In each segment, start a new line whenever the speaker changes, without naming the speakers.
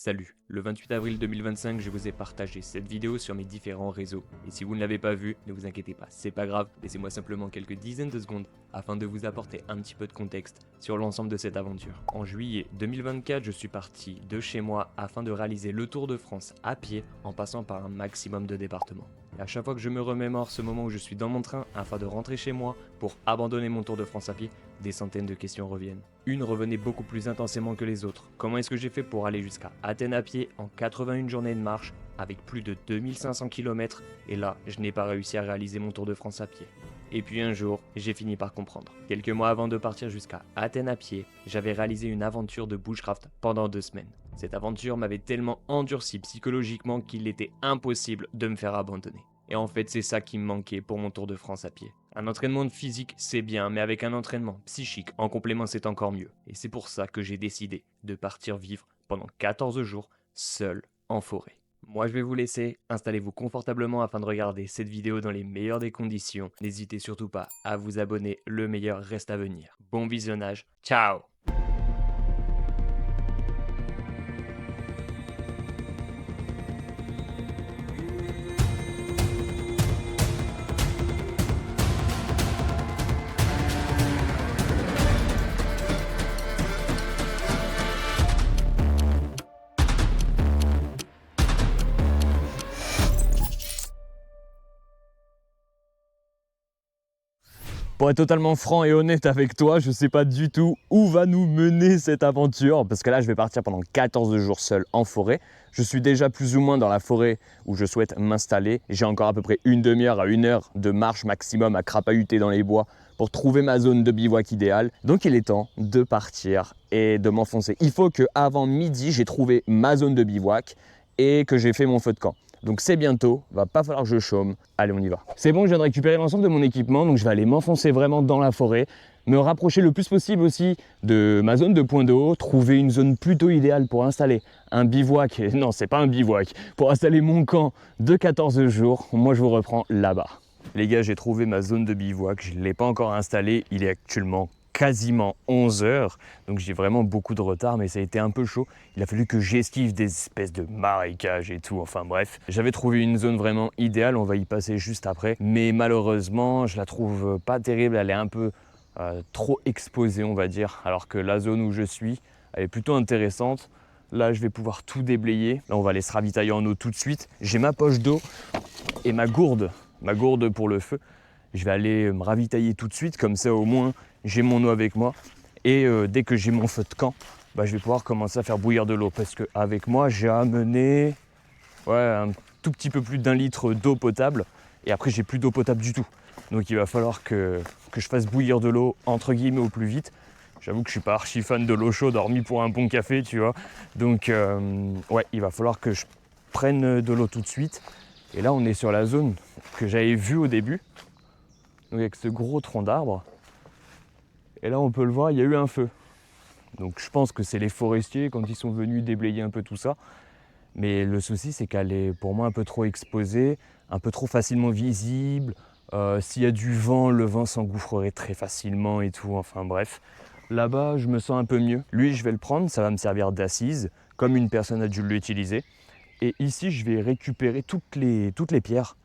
Salut, le 28 avril 2025, je vous ai partagé cette vidéo sur mes différents réseaux. Et si vous ne l'avez pas vue, ne vous inquiétez pas, c'est pas grave, laissez-moi simplement quelques dizaines de secondes afin de vous apporter un petit peu de contexte sur l'ensemble de cette aventure. En juillet 2024, je suis parti de chez moi afin de réaliser le Tour de France à pied en passant par un maximum de départements. Et à chaque fois que je me remémore ce moment où je suis dans mon train afin de rentrer chez moi pour abandonner mon Tour de France à pied, des centaines de questions reviennent. Une revenait beaucoup plus intensément que les autres. Comment est-ce que j'ai fait pour aller jusqu'à Athènes à pied en 81 journées de marche avec plus de 2500 km et là, je n'ai pas réussi à réaliser mon Tour de France à pied. Et puis un jour, j'ai fini par comprendre. Quelques mois avant de partir jusqu'à Athènes à pied, j'avais réalisé une aventure de bushcraft pendant 2 semaines. Cette aventure m'avait tellement endurci psychologiquement qu'il était impossible de me faire abandonner. Et en fait, c'est ça qui me manquait pour mon Tour de France à pied. Un entraînement de physique, c'est bien, mais avec un entraînement psychique en complément, c'est encore mieux. Et c'est pour ça que j'ai décidé de partir vivre pendant 14 jours, seul, en forêt. Moi, je vais vous laisser, installez-vous confortablement afin de regarder cette vidéo dans les meilleures des conditions. N'hésitez surtout pas à vous abonner, le meilleur reste à venir. Bon visionnage, ciao!
Pour être totalement franc et honnête avec toi, je ne sais pas du tout où va nous mener cette aventure parce que là je vais partir pendant 14 jours seul en forêt. Je suis déjà plus ou moins dans la forêt où je souhaite m'installer. J'ai encore à peu près une demi-heure à 1 heure de marche maximum à crapahuter dans les bois pour trouver ma zone de bivouac idéale. Donc il est temps de partir et de m'enfoncer. Il faut qu'avant midi j'ai trouvé ma zone de bivouac et que j'ai fait mon feu de camp. Donc c'est bientôt, va pas falloir que je chôme. Allez, on y va. C'est bon, je viens de récupérer l'ensemble de mon équipement, donc je vais aller m'enfoncer vraiment dans la forêt, me rapprocher le plus possible aussi de ma zone de point d'eau, trouver une zone plutôt idéale pour installer un bivouac, non c'est pas un bivouac, pour installer mon camp de 14 jours. Moi je vous reprends là-bas. Les gars, j'ai trouvé ma zone de bivouac, je ne l'ai pas encore installée, il est actuellement quasiment 11 heures, donc j'ai vraiment beaucoup de retard, mais ça a été un peu chaud. Il a fallu que j'esquive des espèces de marécages et tout, enfin bref. J'avais trouvé une zone vraiment idéale, on va y passer juste après, mais malheureusement, je la trouve pas terrible, elle est un peu trop exposée, on va dire, alors que la zone où je suis, elle est plutôt intéressante. Là, je vais pouvoir tout déblayer. Là, on va aller se ravitailler en eau tout de suite. J'ai ma poche d'eau et ma gourde pour le feu. Je vais aller me ravitailler tout de suite, comme ça au moins j'ai mon eau avec moi. Et dès que j'ai mon feu de camp, je vais pouvoir commencer à faire bouillir de l'eau. Parce qu'avec moi, j'ai amené un tout petit peu plus d'1 litre d'eau potable. Et après, j'ai plus d'eau potable du tout. Donc il va falloir que je fasse bouillir de l'eau, entre guillemets, au plus vite. J'avoue que je suis pas archi fan de l'eau chaude, hormis pour un bon café, tu vois. Donc il va falloir que je prenne de l'eau tout de suite. Et là, on est sur la zone que j'avais vue au début. Donc avec ce gros tronc d'arbre. Et là, on peut le voir, il y a eu un feu. Donc je pense que c'est les forestiers quand ils sont venus déblayer un peu tout ça. Mais le souci, c'est qu'elle est pour moi un peu trop exposée, un peu trop facilement visible. S'il y a du vent, le vent s'engouffrerait très facilement et tout. Enfin bref. Là-bas, je me sens un peu mieux. Lui, je vais le prendre, ça va me servir d'assise, comme une personne a dû l'utiliser. Et ici, je vais récupérer toutes les pierres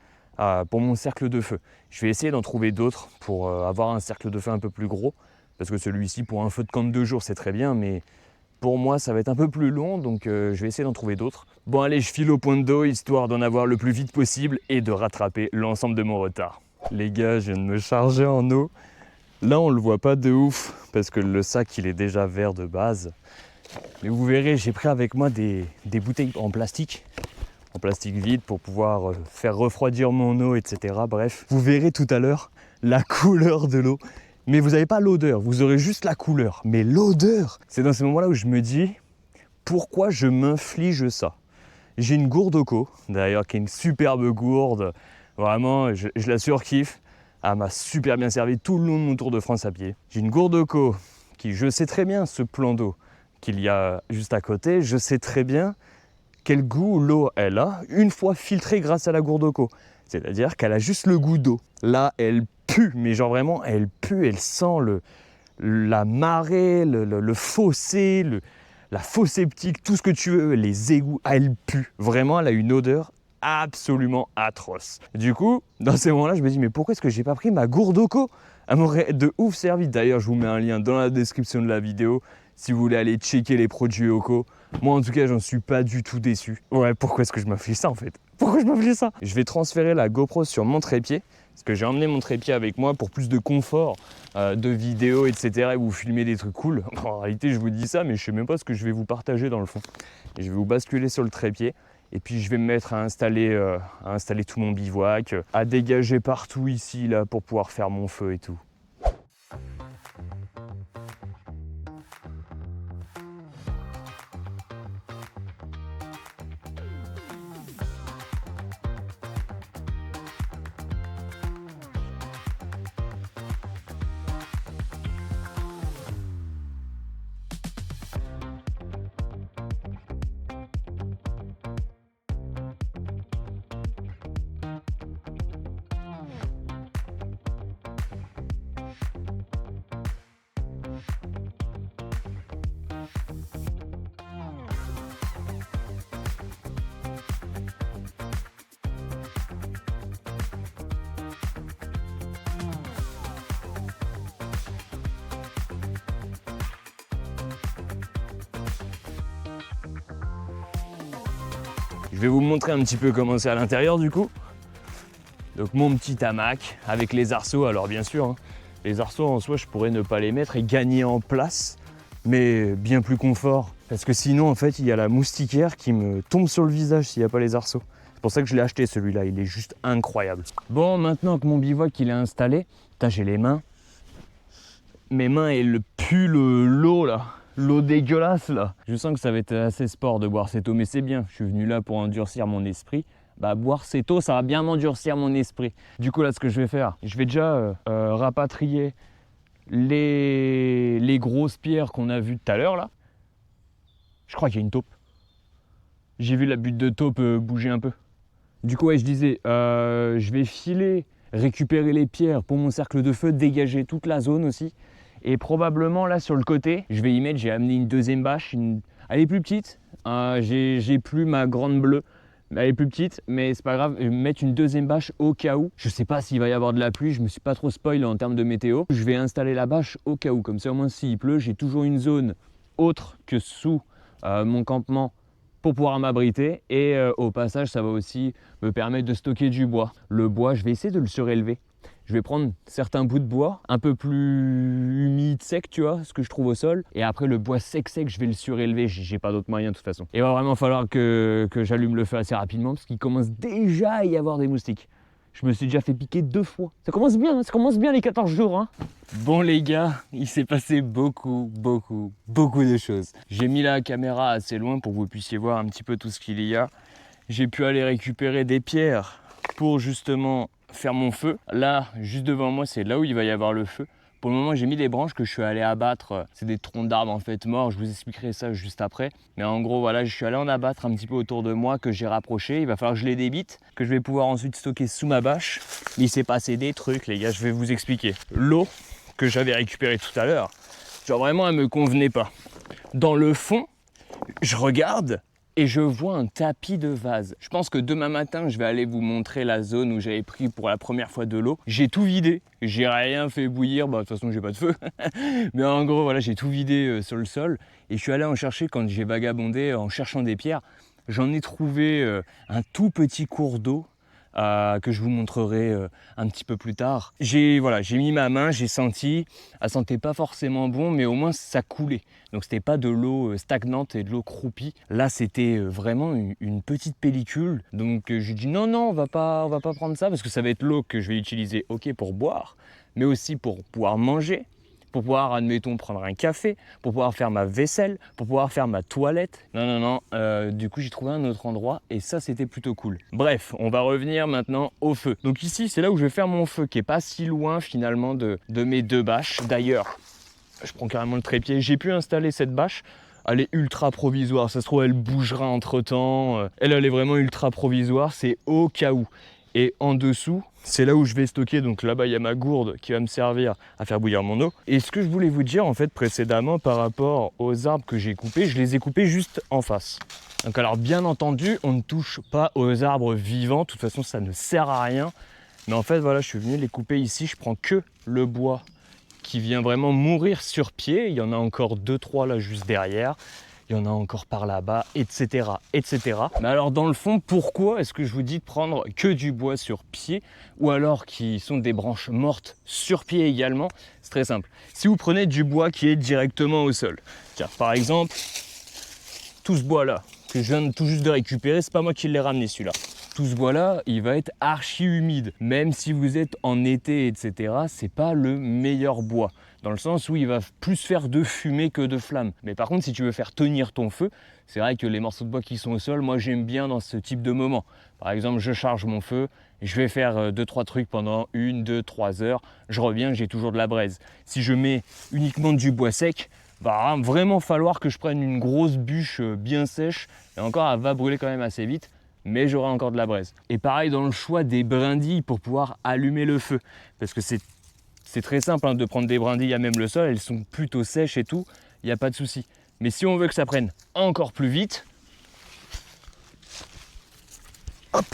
pour mon cercle de feu. Je vais essayer d'en trouver d'autres pour avoir un cercle de feu un peu plus gros. Parce que celui-ci, pour un feu de camp de 2 jours, c'est très bien. Mais pour moi, ça va être un peu plus long. Donc je vais essayer d'en trouver d'autres. Bon, allez, je file au point d'eau, histoire d'en avoir le plus vite possible et de rattraper l'ensemble de mon retard. Les gars, je viens de me charger en eau. Là, on le voit pas de ouf. Parce que le sac, il est déjà vert de base. Mais vous verrez, j'ai pris avec moi des bouteilles en plastique vide pour pouvoir faire refroidir mon eau, etc. Bref, vous verrez tout à l'heure la couleur de l'eau. Mais vous n'avez pas l'odeur, vous aurez juste la couleur. Mais l'odeur, c'est dans ces moments-là où je me dis, pourquoi je m'inflige ça? J'ai une gourde Oco, d'ailleurs, qui est une superbe gourde. Vraiment, je la surkiffe. Elle m'a super bien servi tout le long de mon Tour de France à pied. J'ai une gourde Oco qui, je sais très bien ce plan d'eau qu'il y a juste à côté. Je sais très bien quel goût l'eau elle a une fois filtrée grâce à la gourde Oco. C'est-à-dire qu'elle a juste le goût d'eau. Là, elle pue, mais genre vraiment, elle pue, elle sent la marée, le fossé, la fosse septique, tout ce que tu veux, les égouts, elle pue. Vraiment, elle a une odeur absolument atroce. Du coup, dans ces moments-là, je me dis, mais pourquoi est-ce que j'ai pas pris ma gourde Oco? Elle m'aurait de ouf servi. D'ailleurs, je vous mets un lien dans la description de la vidéo si vous voulez aller checker les produits Oco. Moi, en tout cas, j'en suis pas du tout déçu. Ouais, pourquoi est-ce que je m'inflige ça en fait? Pourquoi je m'inflige ça? Je vais transférer la GoPro sur mon trépied parce que j'ai emmené mon trépied avec moi pour plus de confort de vidéos, etc. et vous filmer des trucs cool. En réalité, je vous dis ça, mais je sais même pas ce que je vais vous partager dans le fond. Et je vais vous basculer sur le trépied. Et puis je vais me mettre à installer tout mon bivouac, à dégager partout ici là pour pouvoir faire mon feu et tout. Je vais vous montrer un petit peu comment c'est à l'intérieur du coup. Donc mon petit hamac avec les arceaux. Alors bien sûr, hein, les arceaux en soi je pourrais ne pas les mettre et gagner en place, mais bien plus confort. Parce que sinon en fait il y a la moustiquaire qui me tombe sur le visage s'il n'y a pas les arceaux. C'est pour ça que je l'ai acheté celui-là, il est juste incroyable. Bon, maintenant que mon bivouac il est installé, putain j'ai les mains. Mes mains elles puent l'eau là. L'eau dégueulasse là. Je sens que ça va être assez sport de boire cette eau, mais c'est bien. Je suis venu là pour endurcir mon esprit. Bah boire cette eau, ça va bien m'endurcir mon esprit. Du coup là, ce que je vais faire, je vais déjà rapatrier les grosses pierres qu'on a vues tout à l'heure là. Je crois qu'il y a une taupe. J'ai vu la butte de taupe bouger un peu. Du coup, ouais, je disais, je vais filer, récupérer les pierres pour mon cercle de feu, dégager toute la zone aussi. Et probablement là sur le côté, je vais y mettre, j'ai amené une deuxième bâche, elle est plus petite, j'ai plus ma grande bleue, elle est plus petite, mais c'est pas grave, je vais mettre une deuxième bâche au cas où. Je sais pas s'il va y avoir de la pluie, je me suis pas trop spoil en termes de météo. Je vais installer la bâche au cas où, comme ça au moins s'il pleut, j'ai toujours une zone autre que sous mon campement pour pouvoir m'abriter. Et au passage, ça va aussi me permettre de stocker du bois. Le bois, je vais essayer de le surélever. Je vais prendre certains bouts de bois un peu plus humides, secs, tu vois, ce que je trouve au sol. Et après, le bois sec, je vais le surélever. J'ai pas d'autre moyen de toute façon. Il va vraiment falloir que j'allume le feu assez rapidement parce qu'il commence déjà à y avoir des moustiques. Je me suis déjà fait piquer 2 fois. Ça commence bien les 14 jours. Hein. Bon les gars, il s'est passé beaucoup de choses. J'ai mis la caméra assez loin pour que vous puissiez voir un petit peu tout ce qu'il y a. J'ai pu aller récupérer des pierres pour justement faire mon feu. Là, juste devant moi, c'est là où il va y avoir le feu. Pour le moment, j'ai mis des branches que je suis allé abattre. C'est des troncs d'arbres en fait morts. Je vous expliquerai ça juste après. Mais en gros, voilà, je suis allé en abattre un petit peu autour de moi que j'ai rapproché. Il va falloir que je les débite, que je vais pouvoir ensuite stocker sous ma bâche. Mais il s'est passé des trucs, les gars. Je vais vous expliquer. L'eau que j'avais récupérée tout à l'heure, genre vraiment, elle me convenait pas. Dans le fond, je regarde et je vois un tapis de vase. Je pense que demain matin, je vais aller vous montrer la zone où j'avais pris pour la première fois de l'eau. J'ai tout vidé, j'ai rien fait bouillir, bah de toute façon j'ai pas de feu. Mais en gros, voilà, j'ai tout vidé sur le sol et je suis allé en chercher quand j'ai vagabondé en cherchant des pierres. J'en ai trouvé un tout petit cours d'eau que je vous montrerai un petit peu plus tard. J'ai mis ma main, j'ai senti, elle sentait pas forcément bon, mais au moins ça coulait. Donc c'était pas de l'eau stagnante et de l'eau croupie. Là c'était vraiment une petite pellicule. Donc j'ai dit non, on va pas prendre ça parce que ça va être l'eau que je vais utiliser, ok, pour boire, mais aussi pour pouvoir manger, pour pouvoir, admettons, prendre un café, pour pouvoir faire ma vaisselle, pour pouvoir faire ma toilette. Non. Du coup, j'ai trouvé un autre endroit et ça, c'était plutôt cool. Bref, on va revenir maintenant au feu. Donc ici, c'est là où je vais faire mon feu, qui est pas si loin finalement de mes 2 bâches. D'ailleurs, je prends carrément le trépied. J'ai pu installer cette bâche. Elle est ultra provisoire. Ça se trouve, elle bougera entre-temps. Elle est vraiment ultra provisoire. C'est au cas où. Et en dessous, C'est là où je vais stocker, donc là-bas il y a ma gourde qui va me servir à faire bouillir mon eau. Et ce que je voulais vous dire en fait précédemment par rapport aux arbres que j'ai coupés, je les ai coupés juste en face. Donc alors bien entendu, on ne touche pas aux arbres vivants, de toute façon ça ne sert à rien. Mais en fait voilà, je suis venu les couper ici, je prends que le bois qui vient vraiment mourir sur pied. Il y en a encore 2-3 là juste derrière. Il y en a encore par là-bas, etc., etc. Mais alors dans le fond, pourquoi est-ce que je vous dis de prendre que du bois sur pied ou alors qui sont des branches mortes sur pied également? C'est très simple. Si vous prenez du bois qui est directement au sol, tiens, par exemple, tout ce bois-là que je viens tout juste de récupérer, c'est pas moi qui l'ai ramené celui-là. Tout ce bois-là, il va être archi humide. Même si vous êtes en été, etc., c'est pas le meilleur bois. Dans le sens où il va plus faire de fumée que de flamme. Mais par contre, si tu veux faire tenir ton feu, c'est vrai que les morceaux de bois qui sont au sol, moi j'aime bien dans ce type de moment. Par exemple, je charge mon feu, je vais faire 2-3 trucs pendant 1, 2, 3 heures, je reviens, j'ai toujours de la braise. Si je mets uniquement du bois sec, va vraiment falloir que je prenne une grosse bûche bien sèche, et encore elle va brûler quand même assez vite, mais j'aurai encore de la braise. Et pareil dans le choix des brindilles pour pouvoir allumer le feu, parce que c'est très simple hein, de prendre des brindilles à même le sol, elles sont plutôt sèches et tout, il n'y a pas de souci. Mais si on veut que ça prenne encore plus vite, hop,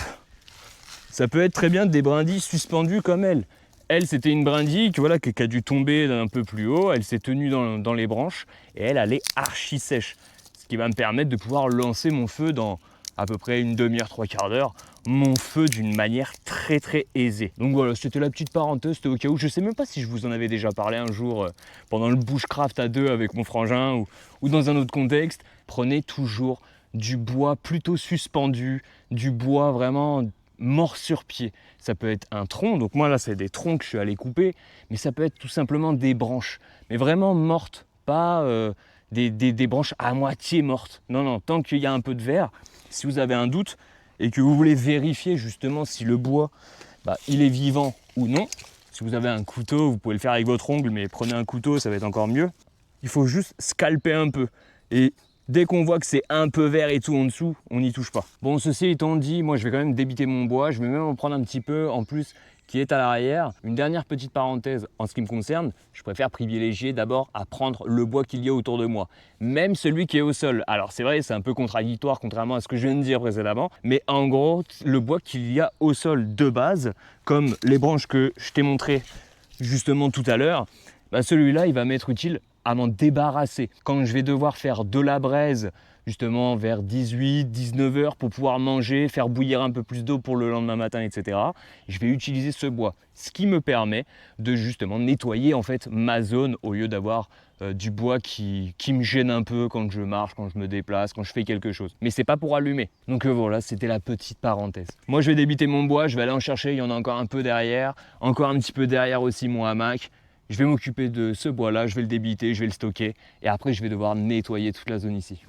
ça peut être très bien des brindilles suspendues comme elle. Elle, c'était une brindille voilà, qui a dû tomber d'un peu plus haut, elle s'est tenue dans les branches et elle est archi sèche. Ce qui va me permettre de pouvoir lancer mon feu dans à peu près une demi-heure, 3/4 d'heure, mon feu d'une manière très très aisée. Donc voilà, c'était la petite parenthèse, c'était au cas où. Je sais même pas si je vous en avais déjà parlé un jour pendant le bushcraft à 2 avec mon frangin ou dans un autre contexte. Prenez toujours du bois plutôt suspendu, du bois vraiment mort sur pied. Ça peut être un tronc, donc moi là c'est des troncs que je suis allé couper, mais ça peut être tout simplement des branches, mais vraiment mortes, pas des branches à moitié mortes. Non, non, tant qu'il y a un peu de verre, si vous avez un doute et que vous voulez vérifier justement si le bois, il est vivant ou non, si vous avez un couteau, vous pouvez le faire avec votre ongle, mais prenez un couteau, ça va être encore mieux. Il faut juste scalper un peu. Et dès qu'on voit que c'est un peu vert et tout en dessous, on n'y touche pas. Bon, ceci étant dit, moi je vais quand même débiter mon bois, je vais même en prendre un petit peu en plus qui est à l'arrière. Une dernière petite parenthèse en ce qui me concerne, je préfère privilégier d'abord à prendre le bois qu'il y a autour de moi, même celui qui est au sol. Alors c'est vrai, c'est un peu contradictoire contrairement à ce que je viens de dire précédemment, mais en gros, le bois qu'il y a au sol de base, comme les branches que je t'ai montré justement tout à l'heure, celui-là il va m'être utile à m'en débarrasser. Quand je vais devoir faire de la braise, justement vers 18-19 heures pour pouvoir manger, faire bouillir un peu plus d'eau pour le lendemain matin, etc. Je vais utiliser ce bois, ce qui me permet de justement nettoyer en fait ma zone au lieu d'avoir du bois qui me gêne un peu quand je marche, quand je me déplace, quand je fais quelque chose. Mais c'est pas pour allumer. Donc voilà, c'était la petite parenthèse. Moi je vais débiter mon bois, je vais aller en chercher, il y en a encore un peu derrière, encore un petit peu derrière aussi mon hamac. Je vais m'occuper de ce bois-là, je vais le débiter, je vais le stocker et après je vais devoir nettoyer toute la zone ici.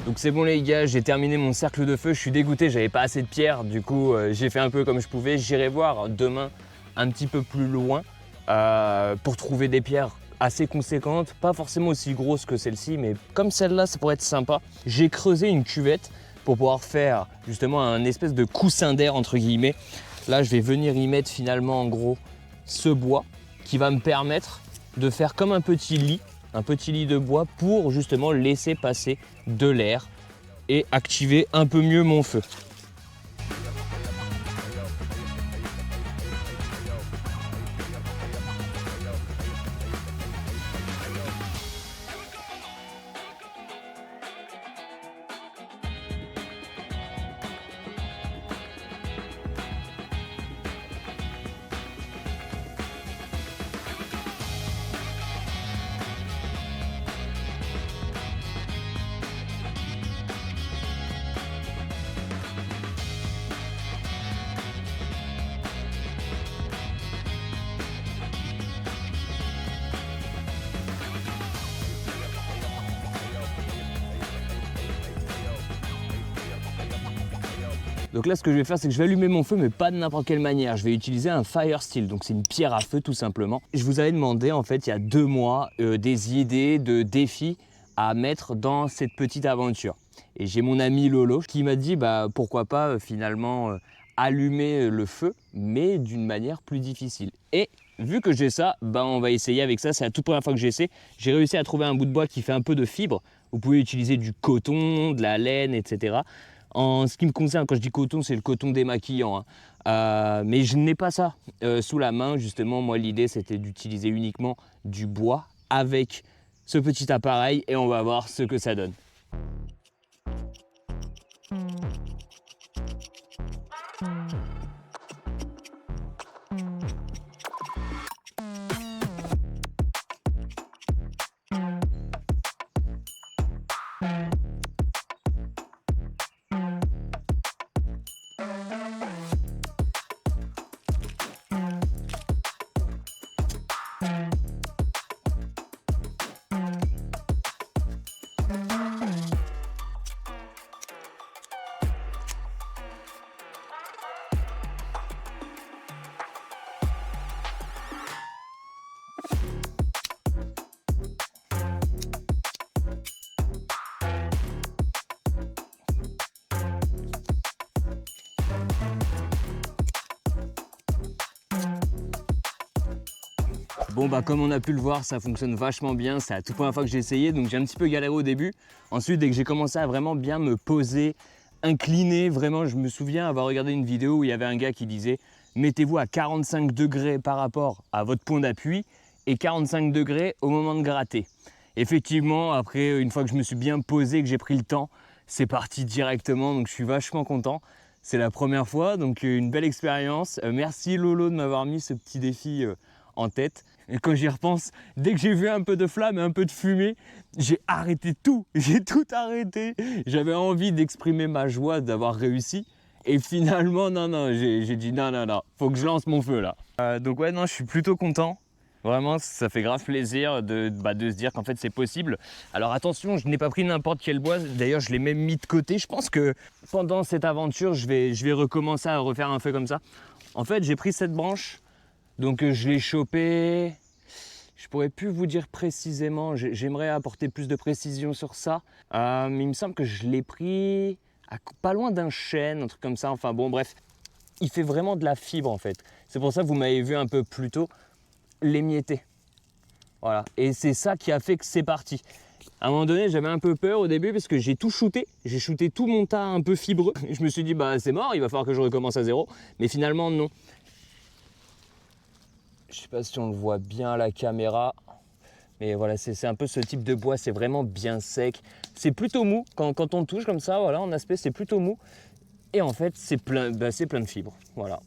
Donc c'est bon les gars, j'ai terminé mon cercle de feu, je suis dégoûté, j'avais pas assez de pierres, du coup j'ai fait un peu comme je pouvais. J'irai voir demain un petit peu plus loin pour trouver des pierres assez conséquentes, pas forcément aussi grosses que celle-ci, mais comme celle-là ça pourrait être sympa. J'ai creusé une cuvette pour pouvoir faire justement un espèce de coussin d'air entre guillemets. Là je vais venir y mettre finalement en gros ce bois qui va me permettre de faire comme un petit lit de bois pour justement laisser passer de l'air et activer un peu mieux mon feu. Donc là, ce que je vais faire, c'est que je vais allumer mon feu, mais pas de n'importe quelle manière. Je vais utiliser un fire steel, donc c'est une pierre à feu tout simplement. Je vous avais demandé en fait il y a 2 mois des idées de défis à mettre dans cette petite aventure. Et j'ai mon ami Lolo qui m'a dit pourquoi pas finalement allumer le feu, mais d'une manière plus difficile. Et vu que j'ai ça, on va essayer avec ça. C'est la toute première fois que j'essaie. J'ai réussi à trouver un bout de bois qui fait un peu de fibre. Vous pouvez utiliser du coton, de la laine, etc. En ce qui me concerne, quand je dis coton, c'est le coton démaquillant. Mais je n'ai pas ça sous la main. Justement, moi, l'idée, c'était d'utiliser uniquement du bois avec ce petit appareil et on va voir ce que ça donne. Bon comme on a pu le voir, ça fonctionne vachement bien, c'est la toute première fois que j'ai essayé, donc j'ai un petit peu galéré au début. Ensuite, dès que j'ai commencé à vraiment bien me poser, incliner, vraiment, je me souviens avoir regardé une vidéo où il y avait un gars qui disait « Mettez-vous à 45 degrés par rapport à votre point d'appui et 45 degrés au moment de gratter ». Effectivement, après, une fois que je me suis bien posé, que j'ai pris le temps, c'est parti directement, donc je suis vachement content. C'est la première fois, donc une belle expérience. Merci Lolo de m'avoir mis ce petit défi en tête. Et quand j'y repense, dès que j'ai vu un peu de flamme et un peu de fumée, j'ai arrêté tout, j'ai tout arrêté. J'avais envie d'exprimer ma joie d'avoir réussi. Et finalement, non, j'ai dit non, faut que je lance mon feu là. Donc ouais, non, je suis plutôt content. Vraiment, ça fait grave plaisir de se dire qu'en fait c'est possible. Alors attention, je n'ai pas pris n'importe quel bois, d'ailleurs je l'ai même mis de côté. Je pense que pendant cette aventure, je vais recommencer à refaire un feu comme ça. En fait, j'ai pris cette branche, donc je l'ai chopée. Je pourrais plus vous dire précisément, j'aimerais apporter plus de précision sur ça. Mais il me semble que je l'ai pris à pas loin d'un chêne, un truc comme ça. Enfin bon, bref, il fait vraiment de la fibre en fait. C'est pour ça que vous m'avez vu un peu plus tôt l'émietter. Voilà, et c'est ça qui a fait que c'est parti. À un moment donné, j'avais un peu peur au début parce que j'ai tout shooté. J'ai shooté tout mon tas un peu fibreux. Je me suis dit, c'est mort, il va falloir que je recommence à zéro. Mais finalement, non. Je sais pas si on le voit bien à la caméra, mais voilà, c'est un peu ce type de bois, c'est vraiment bien sec. C'est plutôt mou, quand on touche comme ça, voilà, en aspect, c'est plutôt mou. Et en fait, c'est plein de fibres, voilà.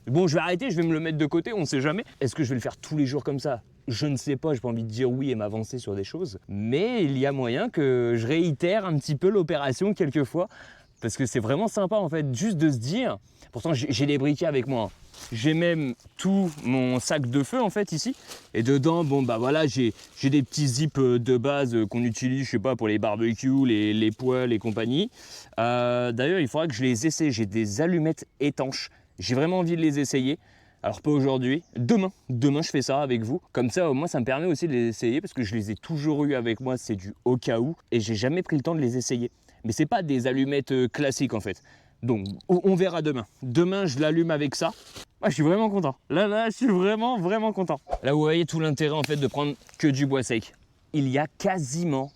Bon, je vais arrêter, je vais me le mettre de côté, on ne sait jamais. Est-ce que je vais le faire tous les jours comme ça? Je ne sais pas, j'ai pas envie de dire oui et m'avancer sur des choses. Mais il y a moyen que je réitère un petit peu l'opération quelquefois. Parce que c'est vraiment sympa en fait, juste de se dire... Pourtant, j'ai des briquets avec moi. J'ai même tout mon sac de feu en fait ici. Et dedans, voilà, j'ai des petits zips de base qu'on utilise, je sais pas, pour les barbecues, les poêles et compagnie. D'ailleurs, il faudra que je les essaie. J'ai des allumettes étanches. J'ai vraiment envie de les essayer. Alors pas aujourd'hui, demain je fais ça avec vous. Comme ça, au moins, ça me permet aussi de les essayer parce que je les ai toujours eu avec moi, c'est du au cas où. Et j'ai jamais pris le temps de les essayer. Mais c'est pas des allumettes classiques en fait. Donc on verra demain. Demain, je l'allume avec ça. Je suis vraiment content. Là, je suis vraiment content. Là, vous voyez tout l'intérêt en fait de prendre que du bois sec. Il y a quasiment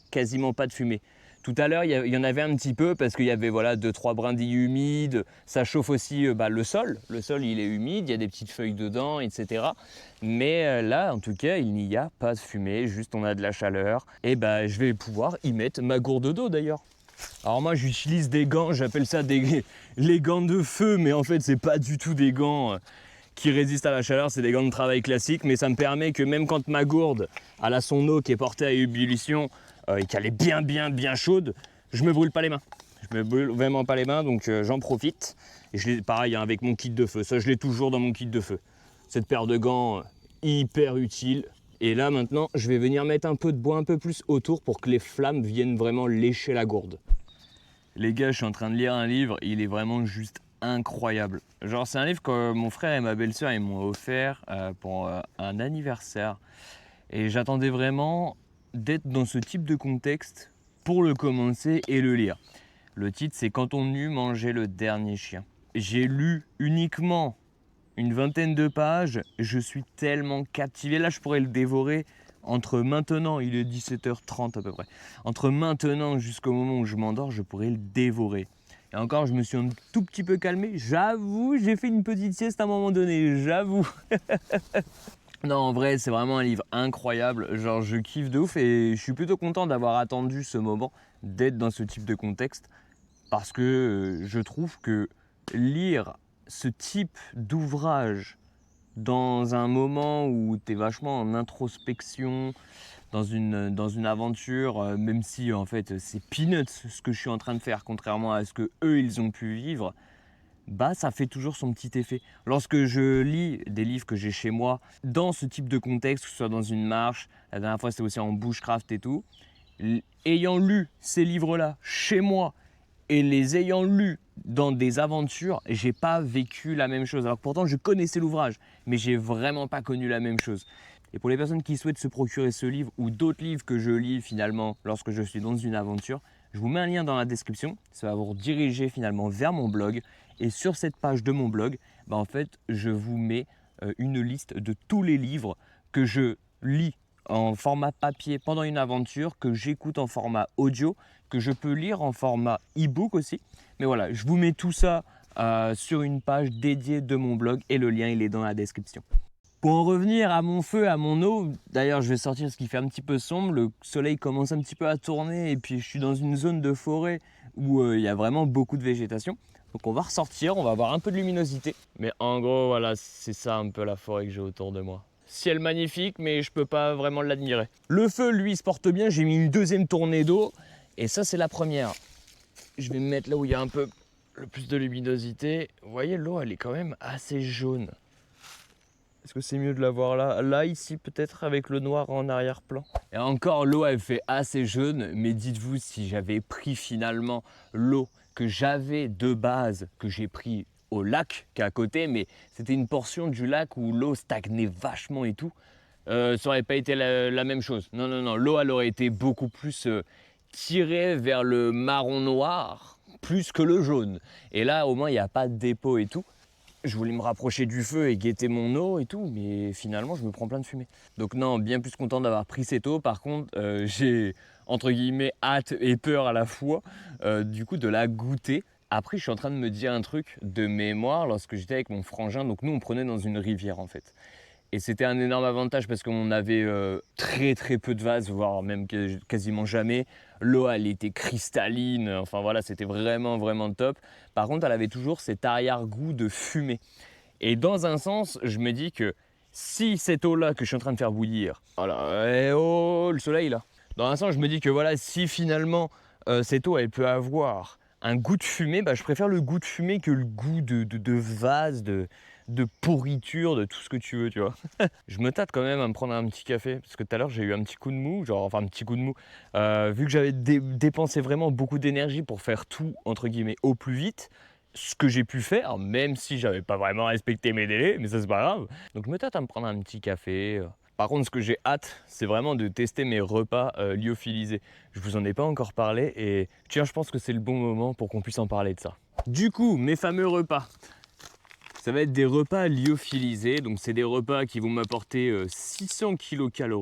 pas de fumée. Tout à l'heure, il y en avait un petit peu parce qu'il y avait 2-3 brindilles humides. Ça chauffe aussi le sol. Le sol, il est humide, il y a des petites feuilles dedans, etc. Mais là, en tout cas, il n'y a pas de fumée. Juste, on a de la chaleur. Et je vais pouvoir y mettre ma gourde d'eau d'ailleurs. Alors moi, j'utilise des gants. J'appelle ça les gants de feu. Mais en fait, c'est pas du tout des gants qui résistent à la chaleur. C'est des gants de travail classiques. Mais ça me permet que même quand ma gourde elle a son eau qui est portée à ébullition, et qu'elle est bien chaude, je me brûle pas les mains. Je me brûle vraiment pas les mains, donc j'en profite. Et pareil avec mon kit de feu, ça je l'ai toujours dans mon kit de feu. Cette paire de gants hyper utile. Et là maintenant, je vais venir mettre un peu de bois un peu plus autour pour que les flammes viennent vraiment lécher la gourde. Les gars, je suis en train de lire un livre, il est vraiment juste incroyable. Genre c'est un livre que mon frère et ma belle-sœur ils m'ont offert pour un anniversaire. Et j'attendais vraiment d'être dans ce type de contexte pour le commencer et le lire. Le titre c'est Quand on eut mangé le dernier chien. J'ai lu uniquement une vingtaine de pages, je suis tellement captivé. Là je pourrais le dévorer entre maintenant, il est 17h30 à peu près. Entre maintenant jusqu'au moment où je m'endors, je pourrais le dévorer. Et encore, je me suis un tout petit peu calmé. J'avoue, j'ai fait une petite sieste à un moment donné, j'avoue. Non, en vrai, c'est vraiment un livre incroyable. Genre, je kiffe de ouf et je suis plutôt content d'avoir attendu ce moment, d'être dans ce type de contexte. Parce que je trouve que lire ce type d'ouvrage dans un moment où tu es vachement en introspection, dans une aventure, même si en fait c'est peanuts ce que je suis en train de faire, contrairement à ce que eux ils ont pu vivre, bah ça fait toujours son petit effet. Lorsque je lis des livres que j'ai chez moi, dans ce type de contexte, que ce soit dans une marche, la dernière fois c'était aussi en bushcraft et tout, ayant lu ces livres-là chez moi, et les ayant lus dans des aventures, j'ai pas vécu la même chose. Alors que pourtant, je connaissais l'ouvrage, mais j'ai vraiment pas connu la même chose. Et pour les personnes qui souhaitent se procurer ce livre ou d'autres livres que je lis finalement lorsque je suis dans une aventure, je vous mets un lien dans la description. Ça va vous rediriger finalement vers mon blog. Et sur cette page de mon blog, bah en fait, je vous mets une liste de tous les livres que je lis en format papier pendant une aventure, que j'écoute en format audio, que je peux lire en format e-book aussi. Mais voilà, je vous mets tout ça sur une page dédiée de mon blog et le lien il est dans la description. Pour en revenir à mon feu, à mon eau, d'ailleurs je vais sortir parce qu'il fait un petit peu sombre, le soleil commence un petit peu à tourner et puis je suis dans une zone de forêt où il y a vraiment beaucoup de végétation. Donc on va ressortir, on va avoir un peu de luminosité. Mais en gros voilà, c'est ça un peu la forêt que j'ai autour de moi. Ciel magnifique, mais je peux pas vraiment l'admirer. Le feu, lui, se porte bien. J'ai mis une deuxième tournée d'eau. Et ça, c'est la première. Je vais me mettre là où il y a un peu le plus de luminosité. Vous voyez, l'eau, elle est quand même assez jaune. Est-ce que c'est mieux de la voir là? Là, ici, peut-être, avec le noir en arrière-plan. Et encore, l'eau, elle fait assez jaune. Mais dites-vous, si j'avais pris finalement l'eau que j'avais de base, que j'ai pris au lac qui est à côté, mais c'était une portion du lac où l'eau stagnait vachement et tout, ça aurait pas été la même chose. Non, non, non, l'eau elle aurait été beaucoup plus tirée vers le marron noir, plus que le jaune. Et là, au moins, il n'y a pas de dépôt et tout. Je voulais me rapprocher du feu et guetter mon eau et tout, mais finalement, je me prends plein de fumée. Donc non, bien plus content d'avoir pris cette eau. Par contre, j'ai, entre guillemets, hâte et peur à la fois, du coup, de la goûter. Après, je suis en train de me dire un truc de mémoire lorsque j'étais avec mon frangin. Donc nous, on prenait dans une rivière en fait. Et c'était un énorme avantage parce qu'on avait très très peu de vases, voire même quasiment jamais. L'eau, elle était cristalline. Enfin voilà, c'était vraiment vraiment top. Par contre, elle avait toujours cet arrière-goût de fumée. Et dans un sens, je me dis que si cette eau-là que je suis en train de faire bouillir, voilà, eh oh, le soleil là. Dans un sens, je me dis que voilà, si finalement cette eau, elle peut avoir un goût de fumée, bah, je préfère le goût de fumée que le goût de vase, de pourriture, de tout ce que tu veux, tu vois. Je me tâte quand même à me prendre un petit café, parce que tout à l'heure j'ai eu un petit coup de mou, genre, enfin un petit coup de mou, vu que j'avais dépensé vraiment beaucoup d'énergie pour faire tout, entre guillemets, au plus vite, ce que j'ai pu faire, même si j'avais pas vraiment respecté mes délais, mais ça c'est pas grave. Donc je me tâte à me prendre un petit café. Par contre, ce que j'ai hâte, c'est vraiment de tester mes repas lyophilisés. Je vous en ai pas encore parlé et tiens, je pense que c'est le bon moment pour qu'on puisse en parler de ça. Du coup, mes fameux repas. Ça va être des repas lyophilisés, donc c'est des repas qui vont m'apporter 600 kcal,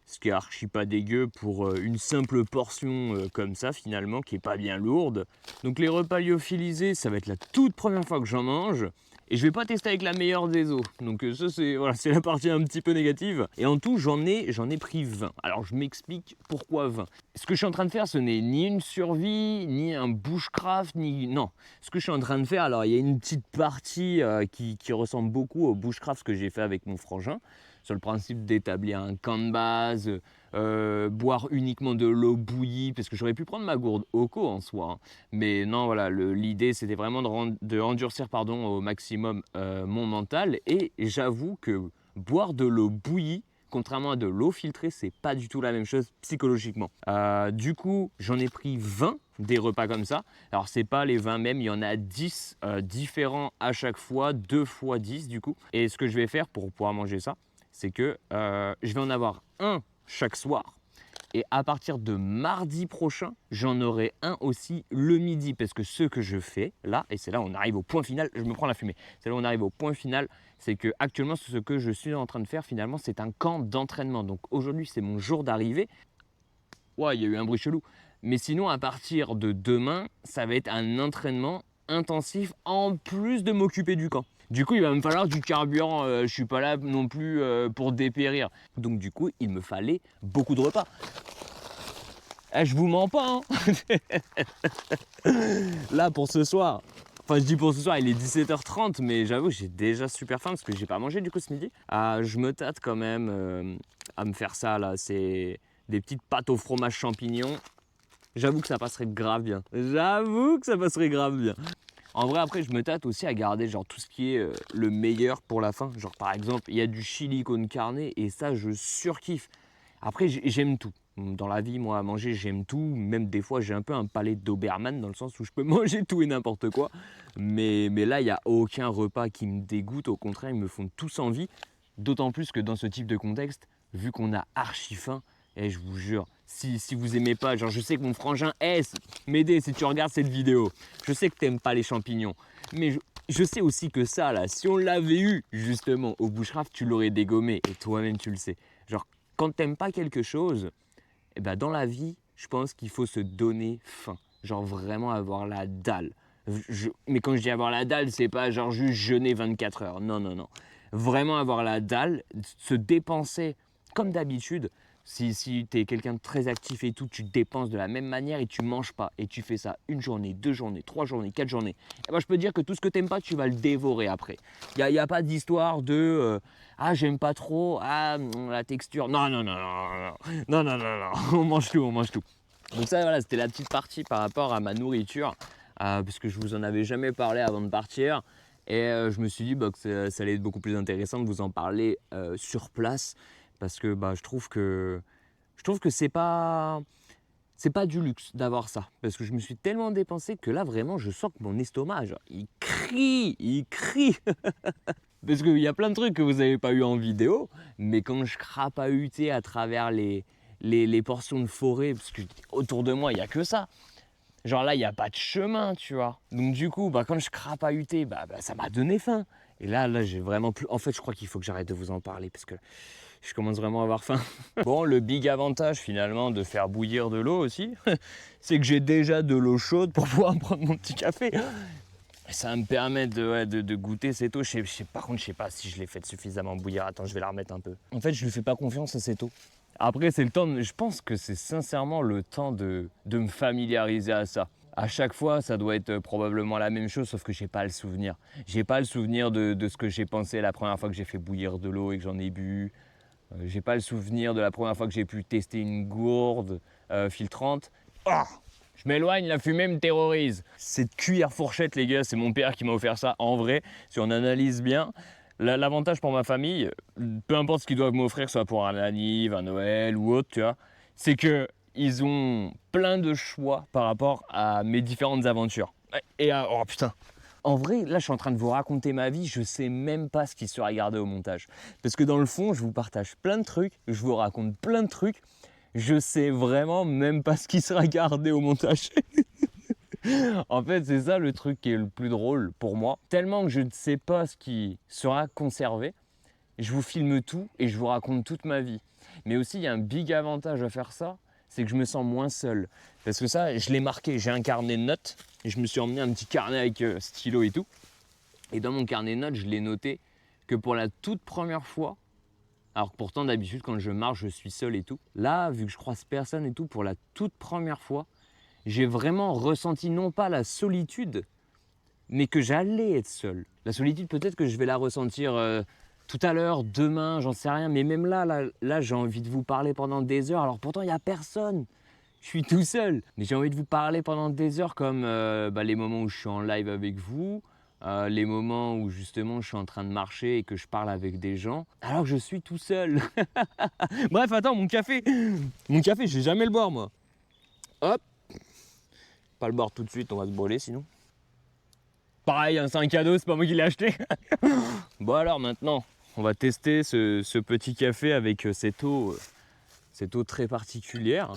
ce qui est archi pas dégueu pour une simple portion comme ça finalement, qui est pas bien lourde. Donc les repas lyophilisés, ça va être la toute première fois que j'en mange. Et je vais pas tester avec la meilleure des eaux. Donc ça c'est voilà, c'est la partie un petit peu négative. Et en tout j'en ai pris 20. Alors je m'explique pourquoi 20. Ce que je suis en train de faire, ce n'est ni une survie, ni un bushcraft, ni... Non. Ce que je suis en train de faire, alors il y a une petite partie qui ressemble beaucoup au bushcraft que j'ai fait avec mon frangin. Sur le principe d'établir un camp de base, boire uniquement de l'eau bouillie, parce que j'aurais pu prendre ma gourde Oco en soi. Hein. Mais non, voilà, l'idée c'était vraiment de endurcir au maximum mon mental. Et j'avoue que boire de l'eau bouillie contrairement à de l'eau filtrée, c'est pas du tout la même chose psychologiquement. Du coup, j'en ai pris 20 des repas comme ça. Alors, c'est pas les 20 mêmes, il y en a 10 différents à chaque fois, 2 fois 10 du coup. Et ce que je vais faire pour pouvoir manger ça, c'est que je vais en avoir un chaque soir. Et à partir de mardi prochain, j'en aurai un aussi le midi. Parce que ce que je fais là, et c'est là où on arrive au point final, je me prends la fumée. C'est là où on arrive au point final, c'est que actuellement ce que je suis en train de faire finalement, c'est un camp d'entraînement. Donc aujourd'hui, c'est mon jour d'arrivée. Ouais, il y a eu un bruit chelou. Mais sinon, à partir de demain, ça va être un entraînement intensif en plus de m'occuper du camp. Du coup, il va me falloir du carburant. Je suis pas là non plus pour dépérir. Donc du coup, il me fallait beaucoup de repas. Je vous mens pas, hein. Là, pour ce soir, enfin je dis pour ce soir, il est 17h30, mais j'avoue, j'ai déjà super faim parce que j'ai pas mangé du coup ce midi. Je me tâte quand même à me faire ça là. C'est des petites pâtes au fromage champignon. J'avoue que ça passerait grave bien. J'avoue que ça passerait grave bien. En vrai, après, je me tâte aussi à garder genre tout ce qui est le meilleur pour la fin. Genre par exemple, il y a du chili con carne et ça, je surkiffe. Après, j'aime tout. Dans la vie, moi, à manger, j'aime tout. Même des fois, j'ai un peu un palais d'Oberman dans le sens où je peux manger tout et n'importe quoi. Mais là, il n'y a aucun repas qui me dégoûte. Au contraire, ils me font tous envie. D'autant plus que dans ce type de contexte, vu qu'on a archi faim, et je vous jure, si vous aimez pas, genre je sais que mon frangin S, m'aider si tu regardes cette vidéo, je sais que t'aimes pas les champignons, mais je sais aussi que ça là, si on l'avait eu justement au bushcraft, tu l'aurais dégommé et toi-même tu le sais. Genre quand t'aimes pas quelque chose, eh ben, dans la vie, je pense qu'il faut se donner faim, genre vraiment avoir la dalle. Mais quand je dis avoir la dalle, c'est pas genre juste jeûner 24 heures, non, non, non. Vraiment avoir la dalle, se dépenser comme d'habitude. Si tu es quelqu'un de très actif et tout, tu dépenses de la même manière et tu manges pas. Et tu fais ça une journée, 2 journées, 3 journées, 4 journées. Et ben, je peux te dire que tout ce que tu n'aimes pas, tu vas le dévorer après. Il n'y a pas d'histoire de ah, j'aime pas trop, ah, la texture. Non, non, non, non, non, non, non, non, non. On mange tout, on mange tout. Donc ça, voilà, c'était la petite partie par rapport à ma nourriture. Parce que je vous en avais jamais parlé avant de partir. Et je me suis dit que ça allait être beaucoup plus intéressant de vous en parler sur place. Parce que je trouve que c'est pas du luxe d'avoir ça. Parce que je me suis tellement dépensé que là, vraiment, je sens que mon estomac, genre, il crie, il crie. Parce qu'il y a plein de trucs que vous n'avez pas eu en vidéo, mais quand je crapahutais à travers les portions de forêt, parce que autour de moi, il n'y a que ça. Genre là, il n'y a pas de chemin, tu vois. Donc du coup, quand je crapahutais, ça m'a donné faim. Et là, j'ai vraiment plus... En fait, je crois qu'il faut que j'arrête de vous en parler, parce que je commence vraiment à avoir faim. Bon, le big avantage finalement de faire bouillir de l'eau aussi, c'est que j'ai déjà de l'eau chaude pour pouvoir prendre mon petit café. Ça me permet de goûter cette eau. Par contre, je sais pas si je l'ai faite suffisamment bouillir. Attends, je vais la remettre un peu. En fait, je lui fais pas confiance à cette eau. Après, c'est le temps. Je pense que c'est sincèrement le temps de me familiariser à ça. À chaque fois, ça doit être probablement la même chose, sauf que j'ai pas le souvenir. J'ai pas le souvenir de ce que j'ai pensé la première fois que j'ai fait bouillir de l'eau et que j'en ai bu. J'ai pas le souvenir de la première fois que j'ai pu tester une gourde filtrante. Oh, je m'éloigne, la fumée me terrorise. Cette cuillère fourchette, les gars, c'est mon père qui m'a offert ça. En vrai, si on analyse bien, l'avantage pour ma famille, peu importe ce qu'ils doivent m'offrir, soit pour un anniv, un Noël ou autre, tu vois, c'est qu'ils ont plein de choix par rapport à mes différentes aventures. Et oh putain. En vrai, là, je suis en train de vous raconter ma vie, je sais même pas ce qui sera gardé au montage. Parce que dans le fond, je vous partage plein de trucs, je vous raconte plein de trucs, je sais vraiment même pas ce qui sera gardé au montage. En fait, c'est ça le truc qui est le plus drôle pour moi. Tellement que je ne sais pas ce qui sera conservé, je vous filme tout et je vous raconte toute ma vie. Mais aussi, il y a un big avantage à faire ça, c'est que je me sens moins seul. Parce que ça, je l'ai marqué, j'ai un carnet de notes, et je me suis emmené un petit carnet avec stylo et tout. Et dans mon carnet de notes, je l'ai noté que pour la toute première fois, alors que pourtant d'habitude quand je marche, je suis seul et tout. Là, vu que je croise personne et tout, pour la toute première fois, j'ai vraiment ressenti non pas la solitude, mais que j'allais être seul. La solitude, peut-être que je vais la ressentir tout à l'heure, demain, j'en sais rien. Mais même là, j'ai envie de vous parler pendant des heures. Alors pourtant, il n'y a personne. Je suis tout seul. Mais j'ai envie de vous parler pendant des heures comme les moments où je suis en live avec vous, les moments où justement je suis en train de marcher et que je parle avec des gens, alors que je suis tout seul. Bref, attends, mon café, je vais jamais le boire moi. Hop, pas le boire tout de suite, on va se brûler sinon. Pareil, hein, c'est un cadeau, c'est pas moi qui l'ai acheté. Bon alors maintenant, on va tester ce petit café avec cette eau très particulière.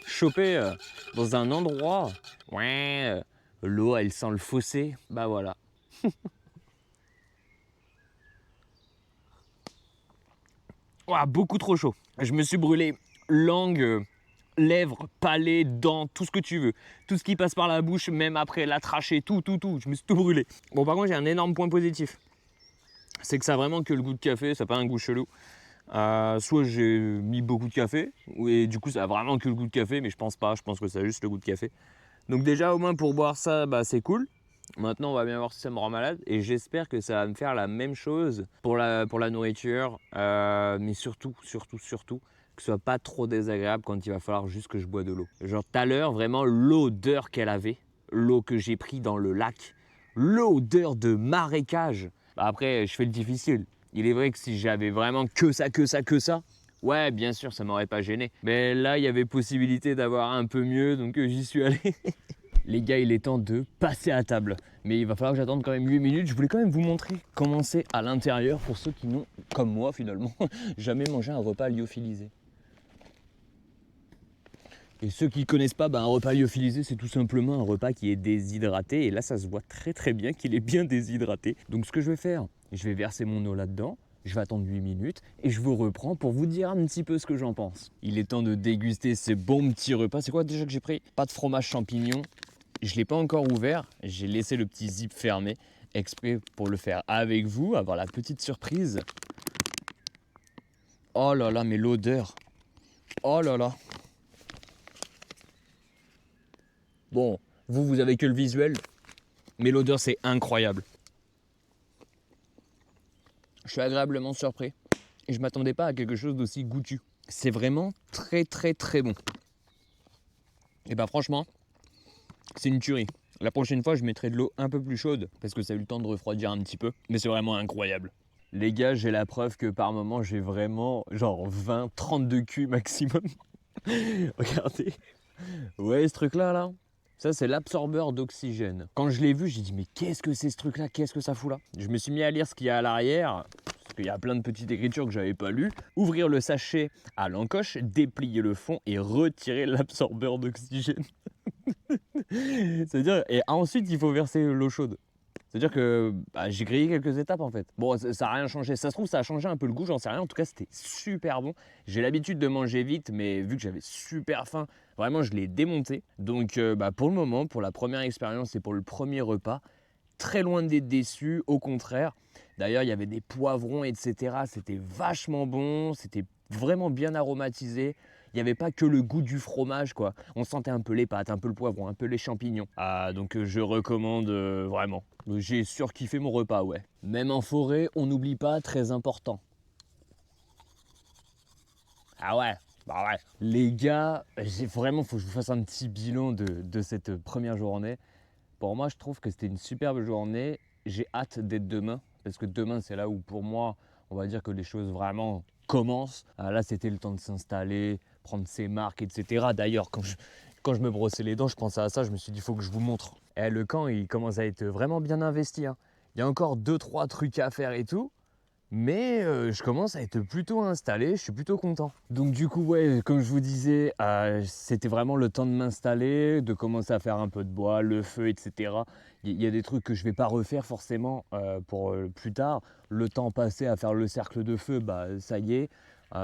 Chopée dans un endroit, ouais, l'eau elle sent le fossé, bah voilà. Ouah, beaucoup trop chaud. Je me suis brûlé langue, lèvres, palais, dents, tout ce que tu veux. Tout ce qui passe par la bouche, même après la trachée, tout. Je me suis tout brûlé. Bon, par contre, j'ai un énorme point positif. C'est que ça a vraiment que le goût de café, ça n'a pas un goût chelou. Soit j'ai mis beaucoup de café, et du coup, ça a vraiment que le goût de café, mais je pense pas. Je pense que ça a juste le goût de café. Donc déjà, au moins, pour boire ça, bah, c'est cool. Maintenant, on va bien voir si ça me rend malade et j'espère que ça va me faire la même chose pour la nourriture, mais surtout, que ce soit pas trop désagréable quand il va falloir juste que je bois de l'eau. Genre tout à l'heure, vraiment l'odeur qu'elle avait, l'eau que j'ai pris dans le lac, l'odeur de marécage. Bah après, je fais le difficile. Il est vrai que si j'avais vraiment que ça, ouais, bien sûr, ça m'aurait pas gêné. Mais là, il y avait possibilité d'avoir un peu mieux, donc j'y suis allé. Les gars, il est temps de passer à table. Mais il va falloir que j'attende quand même 8 minutes. Je voulais quand même vous montrer comment c'est à l'intérieur pour ceux qui n'ont, comme moi finalement, jamais mangé un repas lyophilisé. Et ceux qui ne connaissent pas, un repas lyophilisé, c'est tout simplement un repas qui est déshydraté. Et là, ça se voit très bien qu'il est bien déshydraté. Donc ce que je vais faire, je vais verser mon eau là-dedans. Je vais attendre 8 minutes et je vous reprends pour vous dire un petit peu ce que j'en pense. Il est temps de déguster ces bons petits repas. C'est quoi déjà que j'ai pris? Pas de fromage champignon. Je ne l'ai pas encore ouvert, j'ai laissé le petit zip fermé, exprès pour le faire avec vous, avoir la petite surprise. Oh là là, mais l'odeur. Oh là là. Bon, vous avez que le visuel, mais l'odeur c'est incroyable. Je suis agréablement surpris. Et je ne m'attendais pas à quelque chose d'aussi goûtu. C'est vraiment très bon. Et bah franchement, c'est une tuerie. La prochaine fois, je mettrai de l'eau un peu plus chaude parce que ça a eu le temps de refroidir un petit peu. Mais c'est vraiment incroyable. Les gars, j'ai la preuve que par moment, j'ai vraiment genre 20, 32 culs maximum. Regardez. Ouais, ce truc-là, là, ça, c'est l'absorbeur d'oxygène. Quand je l'ai vu, j'ai dit, mais qu'est-ce que c'est ce truc-là? Qu'est-ce que ça fout là? Je me suis mis à lire ce qu'il y a à l'arrière. Parce qu'il y a plein de petites écritures que j'avais pas lues. Ouvrir le sachet à l'encoche, déplier le fond et retirer l'absorbeur d'oxygène. C'est-à-dire, et ensuite il faut verser l'eau chaude. C'est-à-dire que j'ai grillé quelques étapes en fait. Bon, ça n'a rien changé. Ça se trouve, ça a changé un peu le goût, j'en sais rien. En tout cas, c'était super bon. J'ai l'habitude de manger vite, mais vu que j'avais super faim, vraiment, je l'ai démonté. Donc, pour le moment, pour la première expérience et pour le premier repas, très loin d'être déçu, au contraire. D'ailleurs, il y avait des poivrons, etc. C'était vachement bon, c'était vraiment bien aromatisé. Il n'y avait pas que le goût du fromage, quoi. On sentait un peu les pâtes, un peu le poivron, un peu les champignons. Donc je recommande vraiment. J'ai surkiffé mon repas, ouais. Même en forêt, on n'oublie pas, très important. Ah ouais, bah ouais. Les gars, vraiment, faut que je vous fasse un petit bilan de cette première journée. Pour moi, je trouve que c'était une superbe journée. J'ai hâte d'être demain, parce que demain, c'est là où pour moi, on va dire que les choses vraiment commencent. Là, c'était le temps de s'installer, prendre ses marques, etc. D'ailleurs, quand je me brossais les dents, je pensais à ça, je me suis dit, il faut que je vous montre. Et le camp, il commence à être vraiment bien investi, hein. Il y a encore 2-3 trucs à faire et tout. Mais je commence à être plutôt installé, je suis plutôt content. Donc du coup, ouais, comme je vous disais, c'était vraiment le temps de m'installer, de commencer à faire un peu de bois, le feu, etc. Il y a des trucs que je ne vais pas refaire forcément pour plus tard. Le temps passé à faire le cercle de feu, ça y est.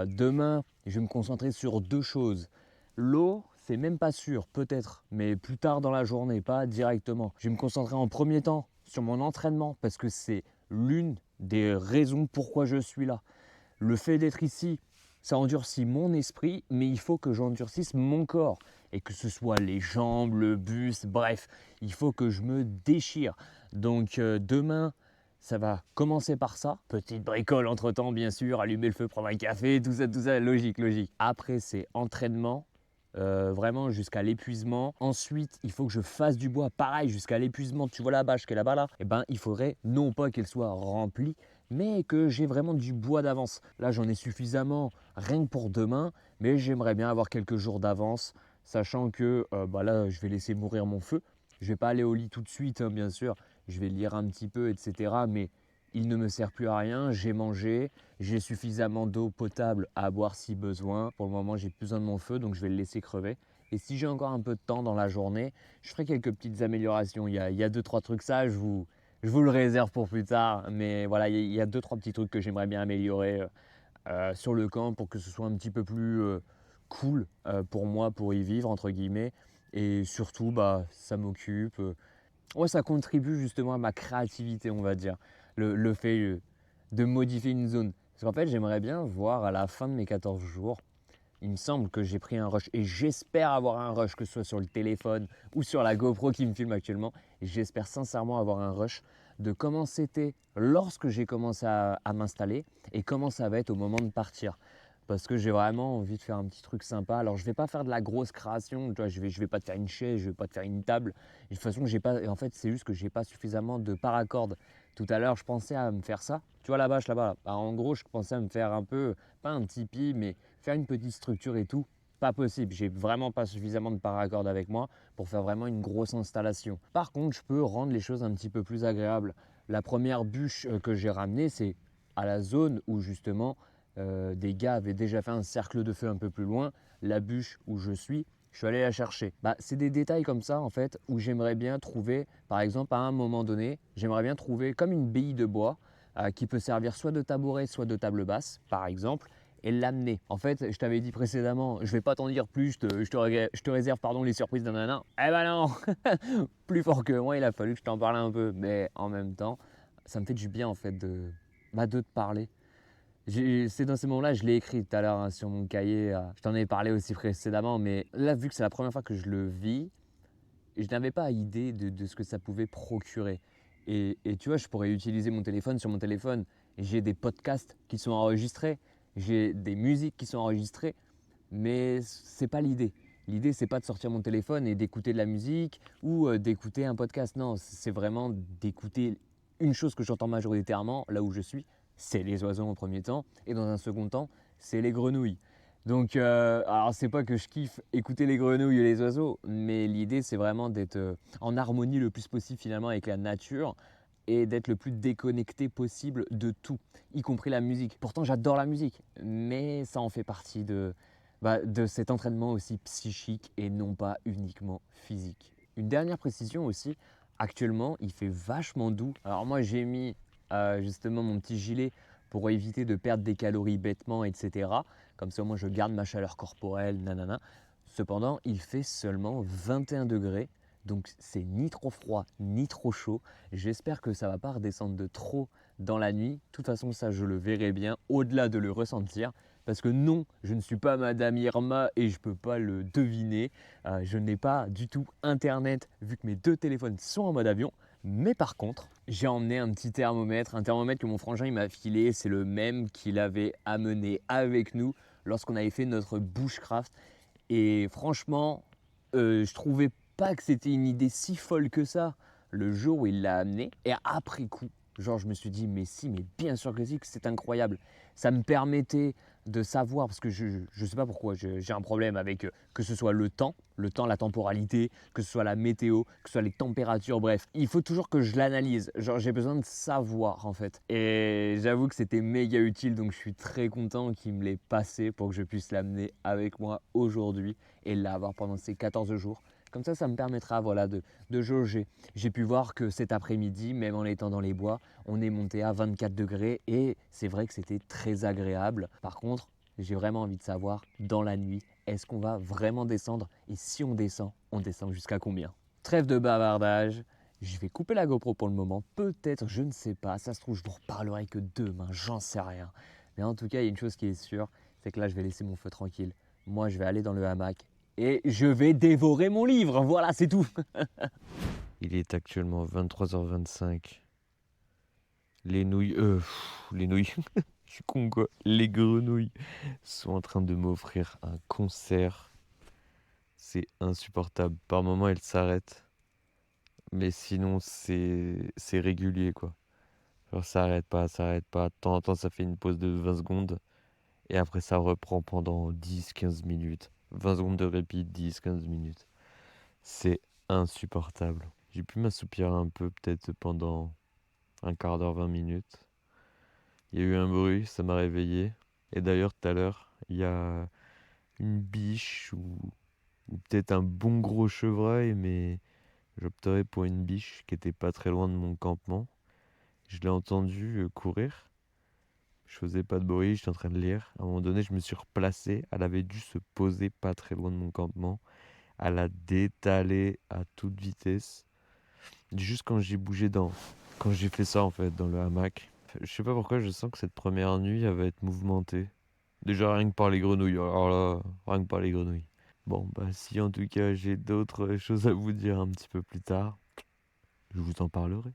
Demain, je vais me concentrer sur 2 choses. L'eau, c'est même pas sûr, peut-être, mais plus tard dans la journée, pas directement. Je vais me concentrer en premier temps sur mon entraînement parce que c'est l'une des raisons pourquoi je suis là. Le fait d'être ici, ça endurcit mon esprit, mais il faut que j'endurcisse mon corps. Et que ce soit les jambes, le buste, bref, il faut que je me déchire. Donc demain, ça va commencer par ça. Petite bricole entre-temps, bien sûr, allumer le feu, prendre un café, tout ça, logique. Après, c'est entraînement. vraiment jusqu'à l'épuisement. Ensuite, il faut que je fasse du bois, pareil, jusqu'à l'épuisement. Tu vois la bâche qui est là-bas là, et ben il faudrait non pas qu'elle soit remplie, mais que j'ai vraiment du bois d'avance. Là, j'en ai suffisamment rien que pour demain, mais j'aimerais bien avoir quelques jours d'avance, sachant que bah là, je vais laisser mourir mon feu. Je vais pas aller au lit tout de suite, hein, bien sûr. Je vais lire un petit peu, etc. Mais il ne me sert plus à rien. J'ai mangé, j'ai suffisamment d'eau potable à boire si besoin. Pour le moment, j'ai plus besoin de mon feu, donc je vais le laisser crever. Et si j'ai encore un peu de temps dans la journée, je ferai quelques petites améliorations. Il y a 2-3 trucs, ça, je vous le réserve pour plus tard. Mais voilà, il y a 2-3 petits trucs que j'aimerais bien améliorer sur le camp pour que ce soit un petit peu plus cool pour moi, pour y vivre, entre guillemets. Et surtout, bah, ça m'occupe. Ouais, ça contribue justement à ma créativité, on va dire. Le fait de modifier une zone. Parce qu'en fait, j'aimerais bien voir à la fin de mes 14 jours, il me semble que j'ai pris un rush et j'espère avoir un rush, que ce soit sur le téléphone ou sur la GoPro qui me filme actuellement. Et j'espère sincèrement avoir un rush de comment c'était lorsque j'ai commencé à m'installer et comment ça va être au moment de partir. Parce que j'ai vraiment envie de faire un petit truc sympa. Alors, je ne vais pas faire de la grosse création. Tu vois, je vais pas te faire une chaise, je ne vais pas te faire une table. Et de toute façon, j'ai pas, en fait, c'est juste que j'ai pas suffisamment de paracordes. Tout à l'heure, je pensais à me faire ça. Tu vois la bâche là-bas. Bah, en gros, je pensais à me faire un peu, pas un tipi, mais faire une petite structure et tout. Pas possible. J'ai vraiment pas suffisamment de paracordes avec moi pour faire vraiment une grosse installation. Par contre, je peux rendre les choses un petit peu plus agréables. La première bûche que j'ai ramenée, c'est à la zone où justement des gars avaient déjà fait un cercle de feu un peu plus loin. La bûche où je suis allé la chercher. Bah, c'est des détails comme ça en fait où j'aimerais bien trouver, par exemple à un moment donné, j'aimerais bien trouver comme une bille de bois qui peut servir soit de tabouret, soit de table basse, par exemple, et l'amener. En fait, je t'avais dit précédemment, je vais pas t'en dire plus, je te réserve pardon les surprises d'un nana. Eh ben non, plus fort que moi, il a fallu que je t'en parle un peu, mais en même temps, ça me fait du bien en fait de te parler. C'est dans ces moments-là, je l'ai écrit tout à l'heure hein, sur mon cahier. Je t'en ai parlé aussi précédemment, mais là, vu que c'est la première fois que je le vis, je n'avais pas idée de ce que ça pouvait procurer. Et tu vois, je pourrais utiliser mon téléphone sur mon téléphone. J'ai des podcasts qui sont enregistrés, j'ai des musiques qui sont enregistrées, mais c'est pas l'idée. L'idée, c'est pas de sortir mon téléphone et d'écouter de la musique ou d'écouter un podcast. Non, c'est vraiment d'écouter une chose que j'entends majoritairement là où je suis, c'est les oiseaux en premier temps, et dans un second temps, c'est les grenouilles. Donc, alors c'est pas que je kiffe écouter les grenouilles et les oiseaux, mais l'idée c'est vraiment d'être en harmonie le plus possible finalement avec la nature et d'être le plus déconnecté possible de tout, y compris la musique. Pourtant j'adore la musique, mais ça en fait partie de cet entraînement aussi psychique et non pas uniquement physique. Une dernière précision aussi, actuellement il fait vachement doux. Alors moi j'ai mis justement mon petit gilet pour éviter de perdre des calories bêtement, etc. Comme ça moi je garde ma chaleur corporelle, nanana. Cependant il fait seulement 21 degrés. Donc c'est ni trop froid ni trop chaud. J'espère que ça ne va pas redescendre de trop dans la nuit. De toute façon ça je le verrai bien au-delà de le ressentir. Parce que non, je ne suis pas Madame Irma et je ne peux pas le deviner. Je n'ai pas du tout internet vu que mes deux téléphones sont en mode avion. Mais par contre, j'ai emmené un petit thermomètre, un thermomètre que mon frangin il m'a filé. C'est le même qu'il avait amené avec nous lorsqu'on avait fait notre bushcraft. Et franchement, je trouvais pas que c'était une idée si folle que ça le jour où il l'a amené. Et après coup, genre je me suis dit mais si, mais bien sûr que si, que c'est incroyable. Ça me permettait de savoir, parce que je ne sais pas pourquoi, j'ai un problème avec que ce soit le temps, la temporalité, que ce soit la météo, que ce soit les températures, bref. Il faut toujours que je l'analyse, genre j'ai besoin de savoir en fait. Et j'avoue que c'était méga utile, donc je suis très content qu'il me l'ait passé pour que je puisse l'amener avec moi aujourd'hui et l'avoir pendant ces 14 jours. Comme ça me permettra voilà, de jauger. J'ai pu voir que cet après-midi, même en étant dans les bois, on est monté à 24 degrés et c'est vrai que c'était très agréable. Par contre, j'ai vraiment envie de savoir, dans la nuit, est-ce qu'on va vraiment descendre? Et si on descend jusqu'à combien? Trêve de bavardage, je vais couper la GoPro pour le moment. Peut-être, je ne sais pas, ça se trouve, je vous reparlerai que demain, j'en sais rien. Mais en tout cas, il y a une chose qui est sûre, c'est que là, je vais laisser mon feu tranquille. Moi, je vais aller dans le hamac et je vais dévorer mon livre. Voilà, c'est tout.
Il est actuellement 23h25. Les nouilles, je suis con quoi. Les grenouilles sont en train de m'offrir un concert. c'est insupportable. Par moments, elle s'arrête, mais sinon, c'est régulier, quoi. Genre, ça arrête pas, ça arrête pas. De temps en temps, ça fait une pause de 20 secondes, et après, ça reprend pendant 10-15 minutes. 20 secondes de répit, 10-15 minutes. C'est insupportable. J'ai pu m'assoupir un peu, peut-être pendant un quart d'heure, 20 minutes. Il y a eu un bruit, ça m'a réveillé. Et d'ailleurs, tout à l'heure, il y a une biche ou peut-être un bon gros chevreuil, mais j'opterais pour une biche qui était pas très loin de mon campement. Je l'ai entendu courir. Je faisais pas de bruit, j'étais en train de lire. À un moment donné, je me suis replacé. Elle avait dû se poser pas très loin de mon campement. Elle a détalé à toute vitesse. Juste quand j'ai bougé quand j'ai fait ça en fait, dans le hamac. Je sais pas pourquoi, je sens que cette première nuit, elle va être mouvementée. Déjà rien que par les grenouilles. Alors là, rien que par les grenouilles. Bon, bah si en tout cas j'ai d'autres choses à vous dire un petit peu plus tard, je vous en parlerai.